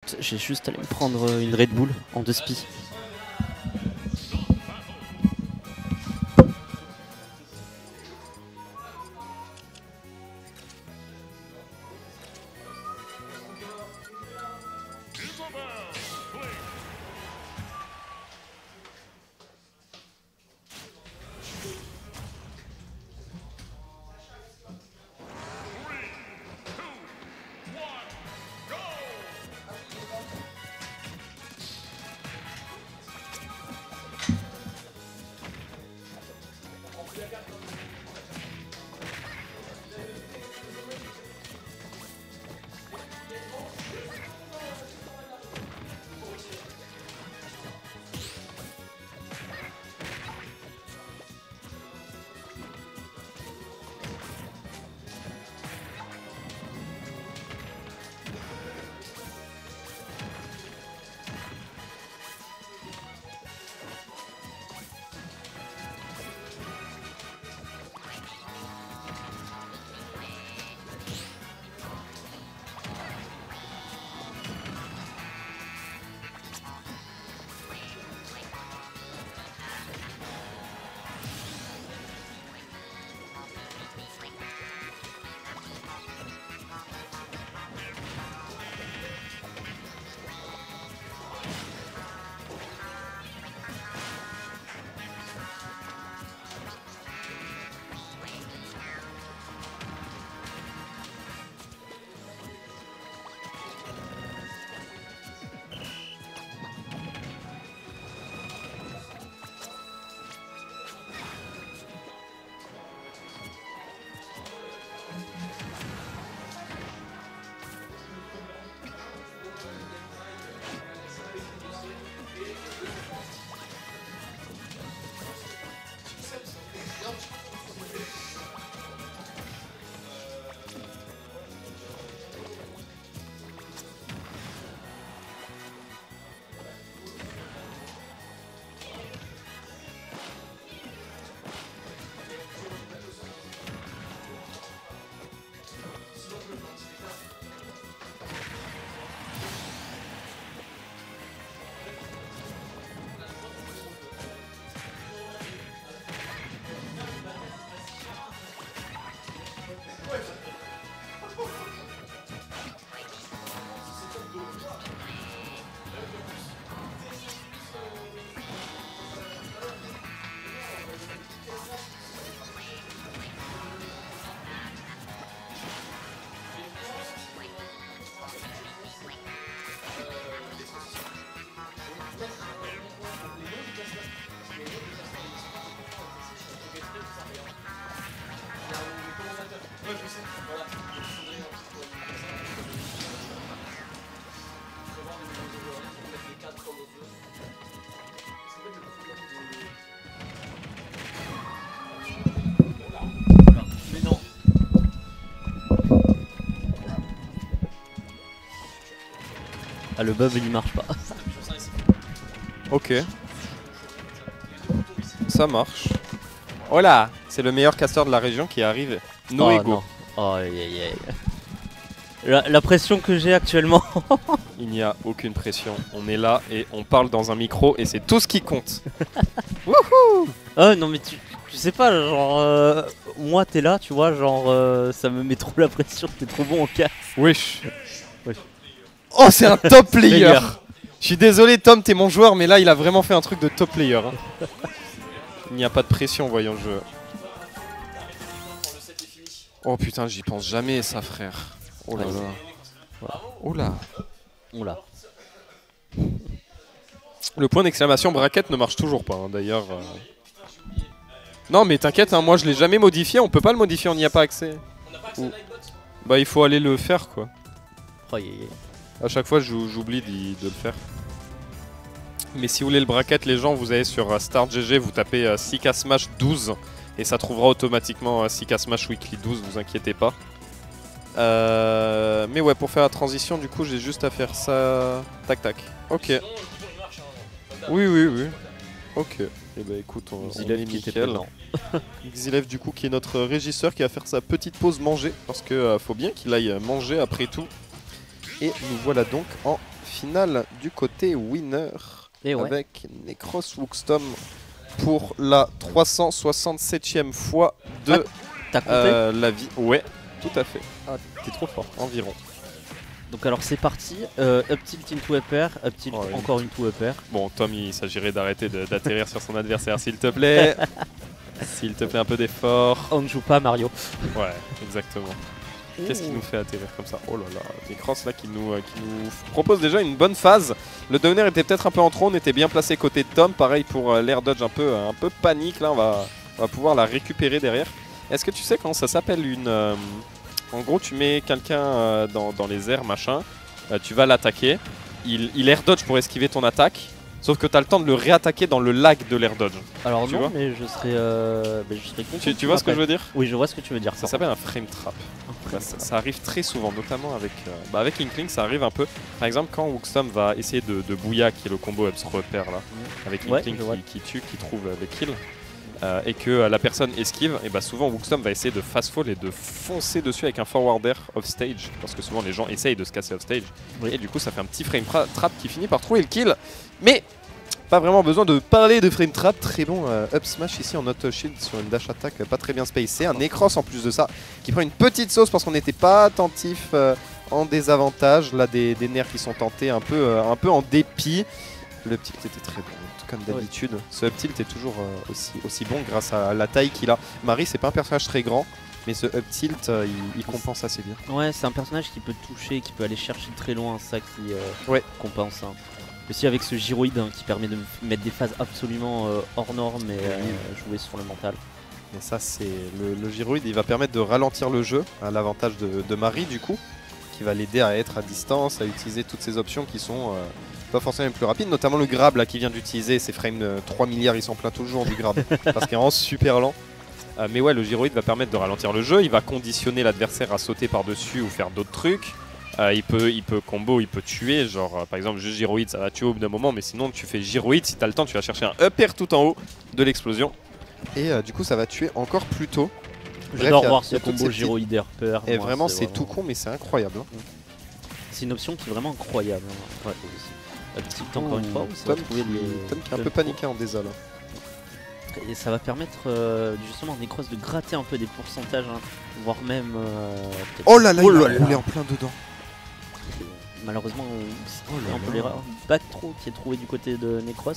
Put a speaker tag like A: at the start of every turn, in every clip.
A: minutes, j'ai juste allé me prendre une Red Bull en 2 spi. Ah, le bubble il marche pas.
B: Ok. Ça marche. Oh là, c'est le meilleur casseur de la région qui arrive. Noego.
A: Oh, la pression que j'ai actuellement.
B: Il n'y a aucune pression. On est là et on parle dans un micro et c'est tout ce qui compte.
A: Wouhou. Oh non mais tu sais pas, genre moi t'es là, tu vois, genre ça me met trop la pression, t'es trop bon en casse.
B: Wesh. Oh, c'est un top player. Je suis désolé Tom, t'es mon joueur, mais là il a vraiment fait un truc de top player. Hein. Il n'y a pas de pression, voyons le jeu. Oh putain, j'y pense jamais ça, frère. Oh là là. Voilà. Oh là.
A: Oh là.
B: Le point d'exclamation bracket ne marche toujours pas, hein, d'ailleurs. Non mais t'inquiète, hein, moi je l'ai jamais modifié, on peut pas le modifier, on n'y a pas accès.
C: On n'a pas accès à Nightbot.
B: Bah il faut aller le faire quoi.
A: Oh,
B: à chaque fois j'oublie de le faire. Mais si vous voulez le bracket, les gens, vous allez sur StartGG, vous tapez 6K Smash 12 et ça trouvera automatiquement 6K Smash Weekly 12, vous inquiétez pas. Mais ouais, pour faire la transition, du coup, j'ai juste à faire ça. Tac tac. Ok. Oui, oui, oui. Ok. Et bah écoute, on est nickel. Xilev, du coup, qui est notre régisseur, qui va faire sa petite pause manger, parce que faut bien qu'il aille manger après tout. Et nous voilà donc en finale du côté winner.
A: Et ouais.
B: Avec Necros Woogstom pour la 367e fois de
A: T'as compté
B: la vie. Ouais, tout à fait.
A: Ah, t'es trop fort.
B: Environ.
A: Donc alors c'est parti, up tilt into upper, up tilt encore into upper.
B: Bon Tom, il s'agirait d'arrêter d'atterrir sur son adversaire s'il te plaît. S'il te plaît un peu d'effort.
A: On ne joue pas Mario.
B: Ouais, exactement. Qu'est-ce qui nous fait atterrir comme ça? Oh là là, Necros là qui nous propose déjà une bonne phase. Le downer était peut-être un peu en trop, on était bien placé côté de Tom. Pareil pour l'air dodge un peu panique là, on va pouvoir la récupérer derrière. Est-ce que tu sais comment ça s'appelle une... En gros tu mets quelqu'un dans les airs machin, tu vas l'attaquer, il air dodge pour esquiver ton attaque. Sauf que tu as le temps de le réattaquer dans le lag de l'air dodge.
A: Alors tu vois, mais je serais content.
B: Tu vois ce que je veux dire?
A: Oui, je vois ce que tu veux dire.
B: Ça s'appelle un frame trap. Ça arrive très souvent, notamment avec Inkling, ça arrive un peu. Par exemple, quand Woogstom va essayer de bouilla, qui est le combo Ups repère là, avec Inkling qui tue, qui trouve les kills, et que la personne esquive, et bah souvent Woogstom va essayer de fast fall et de foncer dessus avec un forward air off stage, parce que souvent les gens essayent de se casser off stage, et du coup ça fait un petit frame trap qui finit par trouver le kill. Mais pas vraiment besoin de parler de frame trap. Très bon up smash ici en auto shield sur une dash attack pas très bien spacé. Un Necros en plus de ça qui prend une petite sauce parce qu'on n'était pas attentif en désavantage. Là des nerfs qui sont tentés un peu en dépit. Le up tilt était très bon comme d'habitude. Ce up tilt est toujours aussi bon grâce à la taille qu'il a. Marie c'est pas un personnage très grand, mais ce up tilt il compense assez bien.
A: Ouais, c'est un personnage qui peut toucher, qui peut aller chercher très loin, ça qui compense. Hein. Aussi avec ce gyroïde qui permet de mettre des phases absolument hors normes et jouer sur le mental.
B: Et ça c'est le gyroïde, il va permettre de ralentir le jeu à l'avantage de Marie du coup, qui va l'aider à être à distance, à utiliser toutes ces options qui sont pas forcément les plus rapides, notamment le grab là qui vient d'utiliser ses frames 3 milliards, ils sont pleins toujours du grab parce qu'il est vraiment super lent. Mais ouais, le gyroïde va permettre de ralentir le jeu, il va conditionner l'adversaire à sauter par dessus ou faire d'autres trucs. Il peut combo, il peut tuer, genre par exemple juste gyroïde ça va tuer au bout d'un moment, mais sinon tu fais gyroïde, si t'as le temps tu vas chercher un upper tout en haut de l'explosion. Et du coup ça va tuer encore plus tôt.
A: J'adore voir ce combo gyroïde upper.
B: Et vraiment c'est tout con mais c'est incroyable.
A: C'est une option qui est vraiment incroyable. Ouais, aussi. Encore une fois,
B: Tom qui est un peu paniqué en désa là.
A: Et ça va permettre justement à Necros de gratter un peu des pourcentages, hein, voire même...
B: oh là là, il a roulé en plein dedans.
A: Malheureusement, c'est un peu l'erreur back throw qui est trouvé du côté de Necros.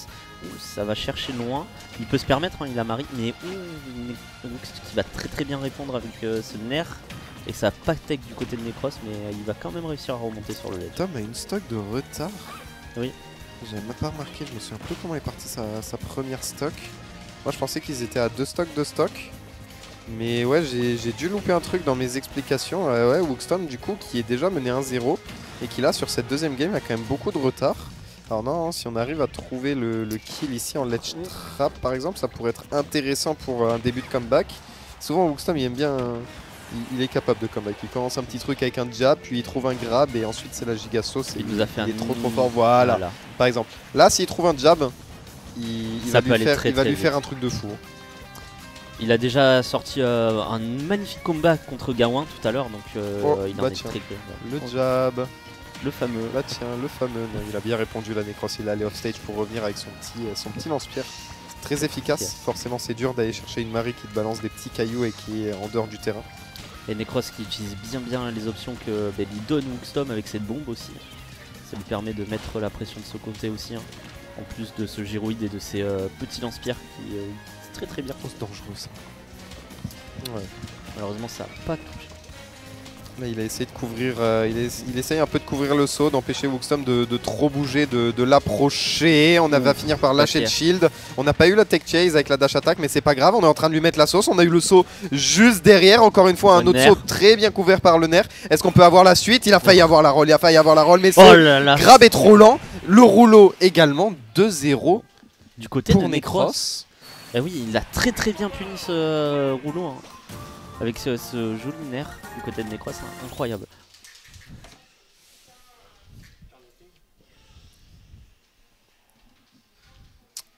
A: Ça va chercher loin. Il peut se permettre, hein, il a Marie, mais qui va très bien répondre avec ce nerf. Et ça pas tech du côté de Necros, mais il va quand même réussir à remonter sur le ledge.
B: Tom a une stock de retard.
A: Oui.
B: J'avais même pas remarqué, je me souviens plus comment est partie sa première stock. Moi je pensais qu'ils étaient à 2 stocks de stock. Mais ouais, j'ai dû louper un truc dans mes explications. Ouais, Woogstom du coup qui est déjà mené 1-0 et qui là sur cette deuxième game a quand même beaucoup de retard. Alors non, si on arrive à trouver le kill ici en ledge trap par exemple, ça pourrait être intéressant pour un début de comeback. Souvent Woogstom il aime bien, il est capable de comeback. Il commence un petit truc avec un jab, puis il trouve un grab et ensuite c'est la giga sauce. Et
A: il est
B: trop fort, voilà. Par exemple, là s'il trouve un jab, il va lui faire un truc de fou.
A: Il a déjà sorti un magnifique combat contre Gawain tout à l'heure, donc il en est très clair.
B: Le jab.
A: Le fameux.
B: Bah tiens, le fameux. Il a bien répondu la Necros, il est allé off stage pour revenir avec son petit lance-pierre. Très efficace, forcément c'est dur d'aller chercher une Marie qui te balance des petits cailloux et qui est en dehors du terrain.
A: Et Necros qui utilise bien les options que lui donne Woogstom avec cette bombe aussi. Ça lui permet de mettre la pression de ce côté aussi, hein. En plus de ce gyroïde et de ces petits lance-pierres qui très bien.
B: C'est dangereux ça. Ouais.
A: Malheureusement ça n'a pas touché.
B: Là il a essayé de couvrir, il essaye un peu de couvrir le saut, d'empêcher Woogstom de trop bouger, de l'approcher. On va finir par lâcher le shield. On n'a pas eu la tech chase avec la dash attack, mais c'est pas grave, on est en train de lui mettre la sauce. On a eu le saut juste derrière, encore une fois un autre saut très bien couvert par le nerf. Est-ce qu'on peut avoir la suite? Il a failli avoir la roll, mais ce grab est trop lent. Le rouleau également, 2-0
A: du côté de Necros. Et oui, il a très bien puni ce rouleau, hein. Avec ce joli nerf du côté de Necros, hein. Incroyable.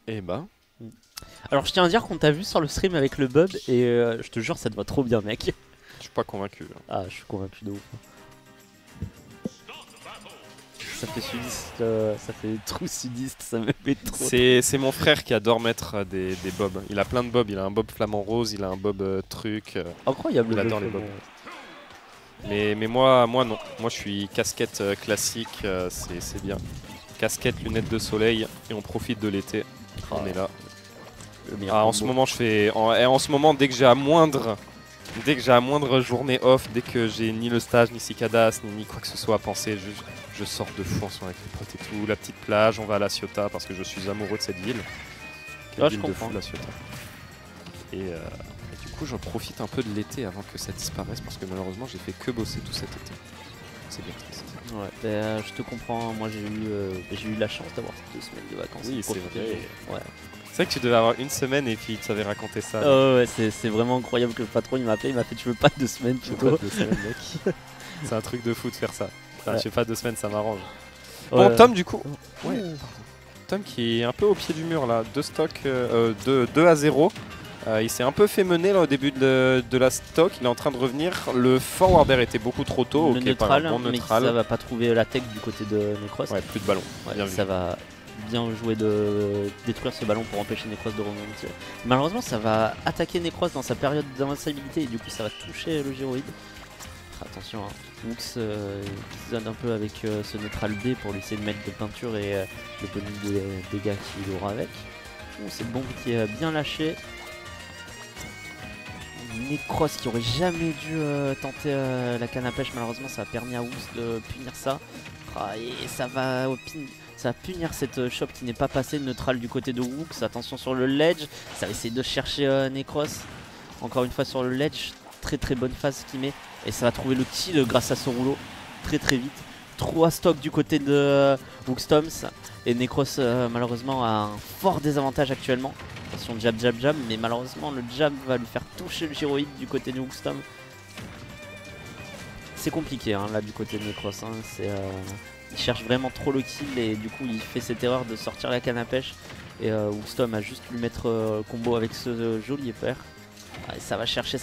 B: Et bah.
A: Alors je tiens à dire qu'on t'a vu sur le stream avec le bub et je te jure ça te va trop bien mec.
B: Je suis pas convaincu.
A: Ah je suis convaincu de ouf. ça fait sudiste, ça fait trou sudiste, ça me fait trop.
B: C'est mon frère qui adore mettre des bobs. Il a plein de bobs, il a un bob flamant rose, il a un bob truc.
A: Incroyable,
B: il adore les bobs. Mais moi non. Moi je suis casquette classique, c'est bien. Casquette, lunettes de soleil et on profite de l'été. On est là. En ce moment en ce moment dès que j'ai à moindre journée off, dès que j'ai ni le stage, ni Cicadas, ni quoi que ce soit à penser, je sors de fou en ce moment avec les potes et tout. La petite plage, on va à La Ciotat parce que je suis amoureux de cette ville. Quelle ville de fou, La Ciotat. Et du coup, j'en profite un peu de l'été avant que ça disparaisse parce que malheureusement, j'ai fait que bosser tout cet été. C'est bien triste.
A: Ouais, je te comprends. Moi, j'ai eu la chance d'avoir 2 semaines de vacances.
B: Oui, c'est vrai.
A: Ouais.
B: C'est vrai que tu devais avoir une semaine et puis tu savais raconter ça.
A: Ouais, c'est vraiment incroyable que le patron il m'a appelé, il m'a fait tu veux pas 2 semaines plutôt.
B: Pas 2 semaines, mec. C'est un truc de fou de faire ça. Enfin,
A: ouais.
B: Je sais pas, 2 semaines ça m'arrange. Bon, Tom du coup. Ouais. Tom qui est un peu au pied du mur là. 2 à 0. Il s'est un peu fait mener là, au début de la stock. Il est en train de revenir. Le forwarder était beaucoup trop tôt.
A: Le neutral, bon neutral. Mais ça va pas trouver la tech du côté de Necros.
B: Ouais, plus de ballon.
A: Ouais, bien ça va bien jouer de détruire ce ballon pour empêcher Necros de remonter. Malheureusement, ça va attaquer Necros dans sa période d'invincibilité et du coup, ça va toucher le gyroïde. Attention, hein. Woox qui zone un peu avec ce neutral B pour lui essayer de mettre de peinture et le bonus de dégâts qu'il aura avec. C'est le bon qui est bien lâché. Necros qui aurait jamais dû tenter la canne à pêche, malheureusement ça a permis à Woox de punir ça. Et ça va punir cette shop qui n'est pas passée neutral du côté de Woox. Attention sur le ledge, ça va essayer de chercher Necros. Encore une fois sur le ledge, très bonne phase qu'il met. Et ça va trouver le kill grâce à ce rouleau très vite. 3 stocks du côté de Wookstoms. Et Necros malheureusement a un fort désavantage actuellement. Attention jab, mais malheureusement le jab va lui faire toucher le gyroïde du côté de Wookstom. C'est compliqué hein, là du côté de Necros. Hein. Il cherche vraiment trop le kill et du coup il fait cette erreur de sortir la canne à pêche. Et Wookstom a juste lui mettre combo avec ce joli FR. Ouais, ça va chercher.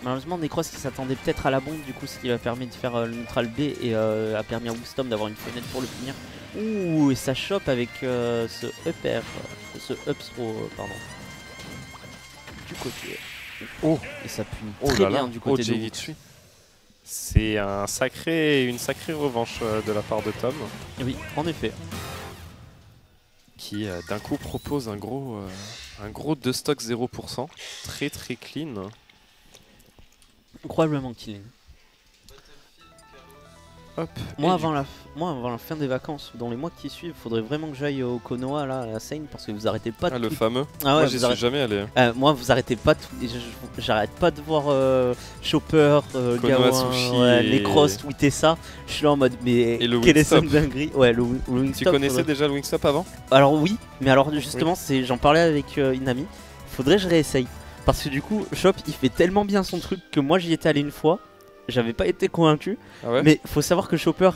A: Malheureusement Necros qui s'attendait peut-être à la bombe, du coup ce qui a permis de faire le neutral B et a permis à Wookstom d'avoir une fenêtre pour le punir. Ouh, et ça chope avec ce upper, ce up throw, pardon. Du côté.
B: Oh,
A: et ça punit très bien du côté de
B: Woox. C'est une sacrée revanche de la part de Tom.
A: Oui, en effet.
B: Qui d'un coup propose un gros 2 stocks 0%. Très clean.
A: Incroyablement clean.
B: Hop.
A: Moi avant la fin des vacances, dans les mois qui suivent, il faudrait vraiment que j'aille au Konoha là, à la Seine, parce que vous arrêtez pas de...
B: le fameux.
A: Ah ouais,
B: moi j'y suis jamais allé.
A: Moi vous arrêtez pas j'arrête pas de voir Chopper, Gawain, Necros tweeter ça. Je suis là en mode mais quelle est cette dinguerie. Ouais, le Wingstop.
B: Tu connaissais déjà le Wingstop avant?
A: Alors oui, mais alors justement j'en parlais avec une amie. Faudrait que je réessaye. Parce que du coup, Chop il fait tellement bien son truc que moi j'y étais allé une fois. J'avais pas été convaincu, mais faut savoir que Chopper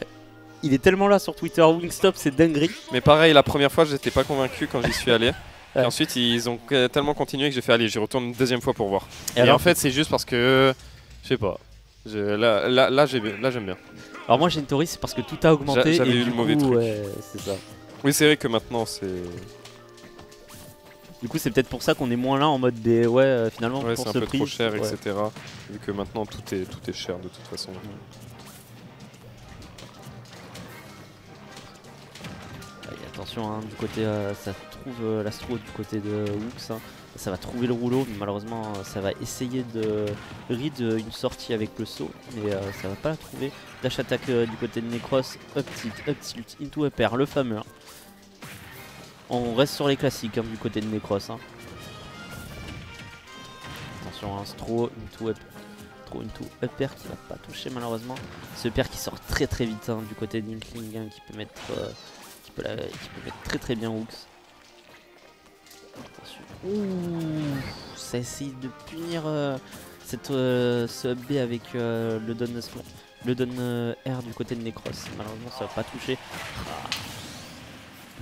A: il est tellement là sur Twitter, Wingstop c'est dinguerie.
B: Mais pareil, la première fois j'étais pas convaincu quand j'y suis allé. Et ensuite ils ont tellement continué que j'ai fait allez, j'y retourne une deuxième fois pour voir. Et en fait c'est juste parce que, je sais pas, là j'aime bien.
A: Alors moi j'ai une théorie, c'est parce que tout a augmenté
B: j'avais
A: et
B: eu
A: du
B: le mauvais
A: coup,
B: truc.
A: Ouais, c'est ça.
B: Oui c'est vrai que maintenant c'est...
A: Du coup c'est peut-être pour ça qu'on est moins là en mode des finalement
B: ouais,
A: pour
B: c'est
A: ce
B: un peu
A: prix,
B: trop cher etc. Vu que maintenant tout est cher de toute façon.
A: Attention hein, du côté ça trouve l'astro du côté de Woox hein. Ça va trouver le rouleau, mais malheureusement ça va essayer de read une sortie avec le saut, mais ça va pas la trouver. Dash attack du côté de Necros, up tilt, into upper, le fameux hein. On reste sur les classiques hein, du côté de Necros hein. Attention hein, throw into upper qui va pas toucher malheureusement. Ce upper qui sort très vite hein, du côté d'Inkling hein, qui peut mettre très bien Woox. Attention. Ouh, ça essaye de punir ce up B avec le don R du côté de Necros. Malheureusement ça va pas toucher.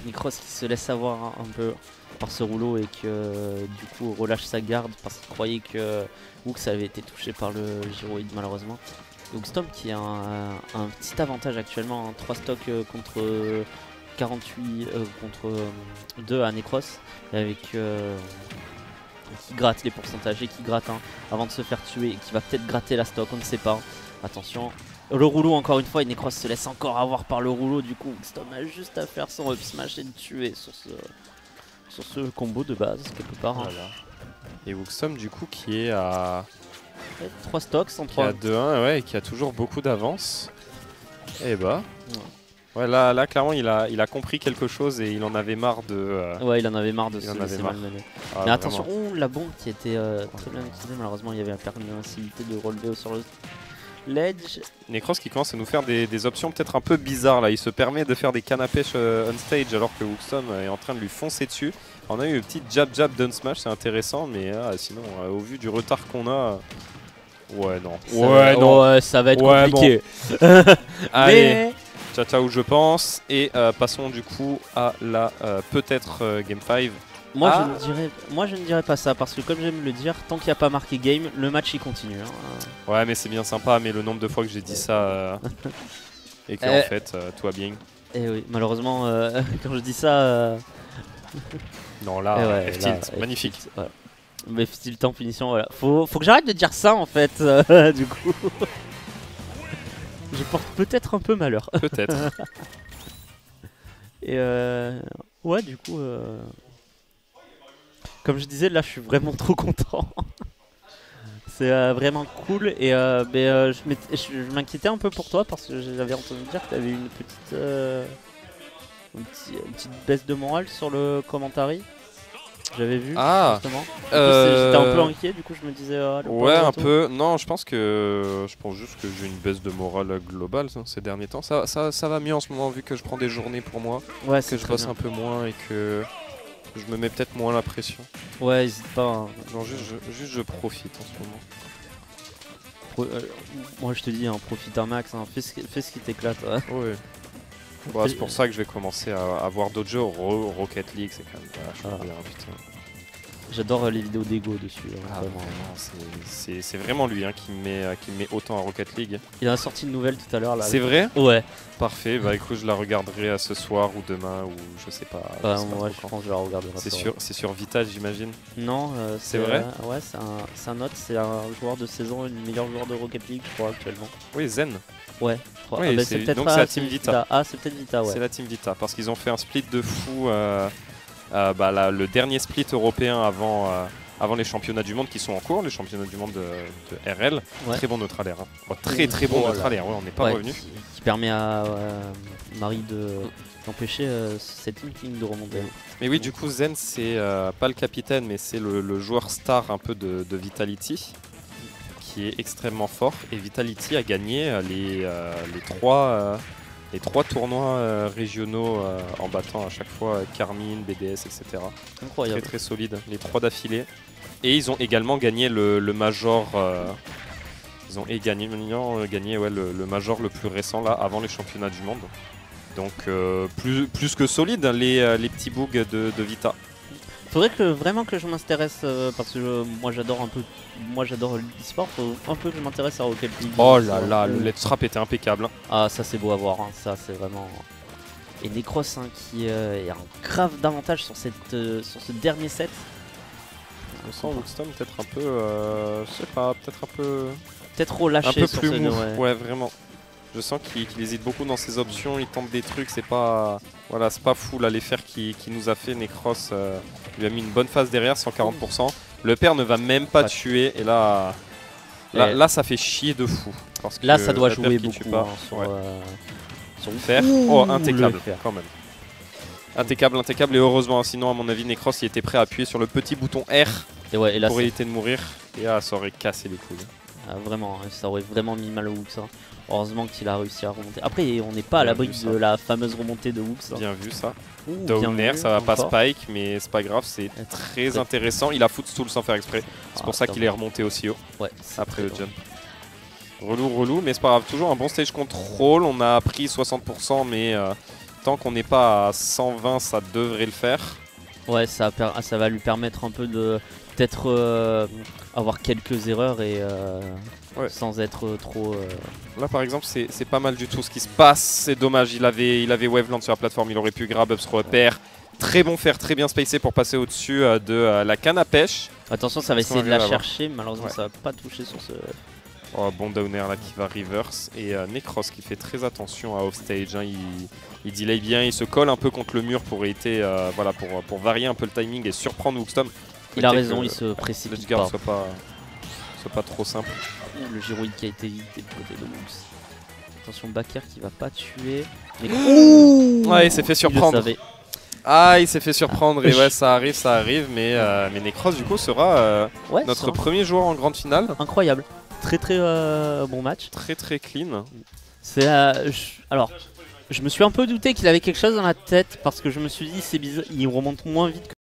A: Necros qui se laisse avoir un peu par ce rouleau et que du coup relâche sa garde parce qu'il croyait que Woox avait été touché par le gyroïde malheureusement. Woogstorm qui a un petit avantage actuellement, 3 stocks contre 48 contre 2 à Necros, avec qui gratte les pourcentages et qui gratte avant de se faire tuer et qui va peut-être gratter la stock, on ne sait pas. Attention, le rouleau encore une fois, et Necros se laisse encore avoir par le rouleau, du coup Woogstorm a juste à faire son up smash et de tuer sur ce combo de base quelque part.
B: Voilà. Et Woogstorm du coup qui est à
A: 3 stocks, 103.
B: Qui a 2-1, ouais, et qui a toujours beaucoup d'avance. Et bah. Ouais, là clairement, il a compris quelque chose et il en avait marre de.
A: Ouais, il en avait marre de se laisser malmener.
B: Ah,
A: mais attention, la bombe qui était très bien utilisée, malheureusement, il y avait la possibilité de relever sur le ledge.
B: Necros qui commence à nous faire des options peut-être un peu bizarres là. Il se permet de faire des cannes à pêche on stage alors que Woogstorm est en train de lui foncer dessus. On a eu une petite jab down smash, c'est intéressant, mais sinon, au vu du retard qu'on a. Ouais, non.
A: Ouais, ça va être compliqué.
B: Bon. Allez, ciao ciao, je pense. Et passons du coup à la peut-être Game 5.
A: Moi, je ne dirais pas ça, parce que comme j'aime le dire, tant qu'il n'y a pas marqué game, le match il continue.
B: Ouais, mais c'est bien sympa, mais le nombre de fois que j'ai dit ça et qu'en fait, tout va bien.
A: Et oui, malheureusement, quand je dis ça...
B: Non, là, F-tilt, magnifique.
A: Voilà. Mais F-tilt en punition, voilà. Faut que j'arrête de dire ça en fait, du coup. Je porte peut-être un peu malheur.
B: Peut-être.
A: Et ouais, du coup... Comme je disais, là je suis vraiment trop content. C'est vraiment cool et je m'inquiétais un peu pour toi parce que j'avais entendu dire que tu avais une petite baisse de morale sur le commentary. J'avais vu justement. J'étais un peu inquiet, du coup je me disais...
B: ouais, un peu. Non, je pense juste que j'ai une baisse de morale globale ces derniers temps. Ça va mieux en ce moment vu que je prends des journées pour moi,
A: ouais,
B: que je bosse un peu moins et que... je me mets peut-être moins la pression.
A: Ouais, n'hésite pas.
B: Non, juste je profite en ce moment.
A: Moi je te dis, profite un max, fais ce qui t'éclate.
B: Ouais. Bon, c'est pour ça que je vais commencer à voir d'autres jeux. Rocket League, c'est quand même vachement bien, putain.
A: J'adore les vidéos d'Ego dessus.
B: Vraiment, c'est vraiment lui qui me met autant à Rocket League.
A: Il a sorti une nouvelle tout à l'heure.
B: C'est vrai?
A: Ouais.
B: Parfait, bah écoute, je la regarderai ce soir ou demain ou je sais pas.
A: Moi je pense que je la regarderai.
B: C'est sur Vita, j'imagine?
A: Non,
B: c'est vrai?
A: Ouais, c'est un autre, c'est un joueur de saison, le meilleur joueur de Rocket League, je crois, actuellement.
B: Oui, Zen.
A: Ouais,
B: oui, donc c'est la Team Vita.
A: Ah, c'est peut-être Vita, ouais.
B: C'est la Team Vita, parce qu'ils ont fait un split de fou, le dernier split européen avant les championnats du monde qui sont en cours, les championnats du monde de RL. Ouais. Très bon neutralaire. Très bon neutralaire, ouais, on n'est pas revenu.
A: Qui permet à Marie d'empêcher cette team de remonter.
B: Mais oui, du coup, Zen, c'est pas le capitaine, mais c'est le joueur star un peu de Vitality, qui est extrêmement fort. Et Vitality a gagné les trois tournois régionaux en battant à chaque fois Carmine, BDS, etc.
A: Incroyable.
B: Très solide, les 3 d'affilée. Et ils ont également gagné le Major. Ils ont gagné le Major le plus récent là, avant les championnats du monde. Donc plus que solide les petits bugs de Vita.
A: Faudrait vraiment que je m'intéresse parce que moi j'adore l'e-sport, faut un peu que je m'intéresse à Rocket League.
B: Oh là là, le let's trap était impeccable.
A: Ah, ça c'est beau à voir, ça c'est vraiment... Et Necros qui a un grave d'avantage sur ce dernier set.
B: Je sens Woogstorm peut-être un peu, je sais pas, peut-être un peu...
A: Peut-être trop lâché.
B: Un peu plus mou, ouais vraiment. Je sens qu'il hésite beaucoup dans ses options, il tente des trucs, c'est pas fou là, les fers qu'il nous a fait. Necros lui a mis une bonne phase derrière, 140%. Le père ne va même pas tuer et là ça fait chier de fou. Parce
A: là
B: que
A: ça doit jouer beaucoup
B: sur le fer. Oh, impeccable quand même. Impeccable et heureusement, sinon à mon avis Necros il était prêt à appuyer sur le petit bouton R
A: et là,
B: pour éviter de mourir. Et là ça aurait cassé les couilles.
A: Vraiment, ça aurait vraiment mis mal au Woogs. Heureusement qu'il a réussi à remonter. Après, on n'est pas à l'abri de la fameuse remontée de Woogs.
B: Bien vu ça. Down air, ça va pas spike, mais c'est pas grave, c'est très intéressant. Il a footstool sans faire exprès. C'est pour ça qu'il est remonté aussi haut après le jump. Relou, mais c'est pas grave. Toujours un bon stage control. On a pris 60%, mais tant qu'on n'est pas à 120, ça devrait le faire.
A: Ouais, ça va lui permettre un peu de peut-être avoir quelques erreurs et
B: Ouais.
A: sans être trop...
B: Là par exemple c'est pas mal du tout ce qui se passe, c'est dommage, il avait Waveland sur la plateforme, il aurait pu grab up ce repère. Très bon faire, très bien spacé pour passer au-dessus de la canne à pêche.
A: Attention, ça va essayer de la chercher, malheureusement ça va pas toucher sur ce...
B: Oh, bon downer là qui va reverse et Necros qui fait très attention à offstage, hein. Il delay bien, il se colle un peu contre le mur pour éviter, voilà, pour varier un peu le timing et surprendre Wookstom.
A: Il a raison, il se précipite
B: le guard soit pas trop simple.
A: Le gyroïde qui a été évité du côté de Wooks. Attention, Baker qui va pas tuer. Mais...
B: Ouais, il s'est fait surprendre. Il s'est fait surprendre et ouais, ça arrive, mais Necros du coup sera notre premier joueur en grande finale.
A: Incroyable. Très bon match.
B: Très clean.
A: Alors, je me suis un peu douté qu'il avait quelque chose dans la tête parce que je me suis dit c'est bizarre, il remonte moins vite que